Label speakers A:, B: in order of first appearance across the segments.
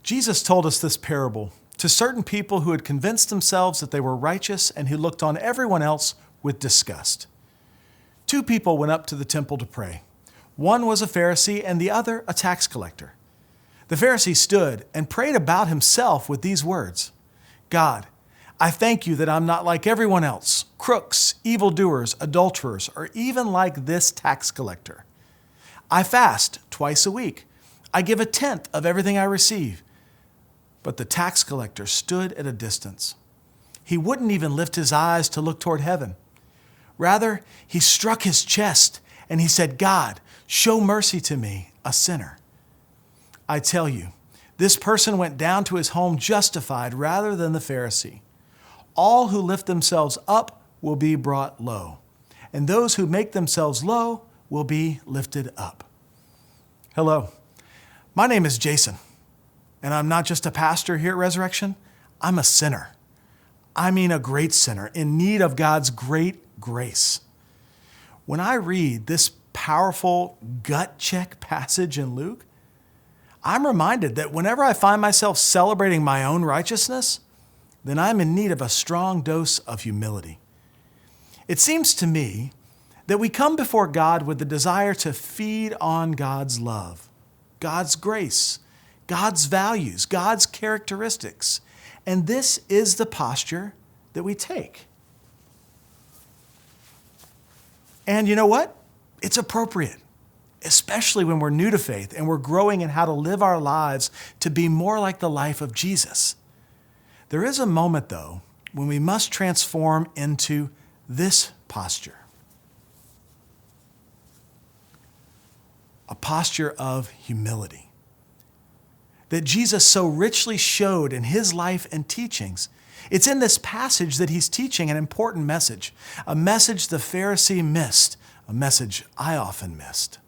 A: Jesus told us this parable to certain people who had convinced themselves that they were righteous and who looked on everyone else with disgust. Two people went up to the temple to pray. One was a Pharisee and the other a tax collector. The Pharisee stood and prayed about himself with these words, "God, I thank you that I'm not like everyone else, crooks, evildoers, adulterers, or even like this tax collector. I fast twice a week. I give 1/10 of everything I receive." But the tax collector stood at a distance. He wouldn't even lift his eyes to look toward heaven. Rather, he struck his chest and he said, "God, show mercy to me, a sinner." I tell you, this person went down to his home justified rather than the Pharisee. All who lift themselves up will be brought low, and those who make themselves low will be lifted up. Hello, my name is Jason, and I'm not just a pastor here at Resurrection, I'm a sinner. I mean a great sinner in need of God's great grace. When I read this powerful gut check passage in Luke, I'm reminded that whenever I find myself celebrating my own righteousness, then I'm in need of a strong dose of humility. It seems to me that we come before God with the desire to feed on God's love, God's grace, God's values, God's characteristics. And this is the posture that we take. And you know what? It's appropriate, especially when we're new to faith and we're growing in how to live our lives to be more like the life of Jesus. There is a moment, though, when we must transform into this posture. A posture of humility that Jesus so richly showed in his life and teachings. It's in this passage that he's teaching an important message, a message the Pharisee missed, a message I often missed.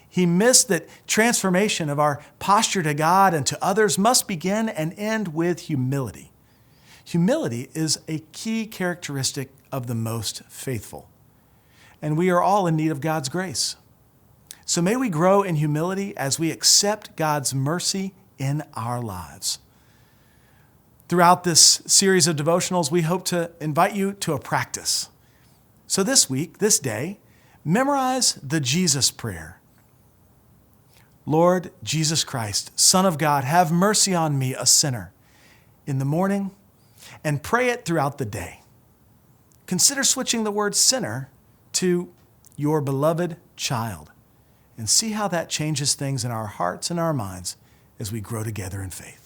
A: He missed that transformation of our posture to God and to others must begin and end with humility. Humility is a key characteristic of the most faithful, and we are all in need of God's grace. So may we grow in humility as we accept God's mercy in our lives. Throughout this series of devotionals, we hope to invite you to a practice. So this week, this day, memorize the Jesus prayer. Lord Jesus Christ, Son of God, have mercy on me, a sinner, in the morning, and pray it throughout the day. Consider switching the word sinner to your beloved child, and see how that changes things in our hearts and our minds as we grow together in faith.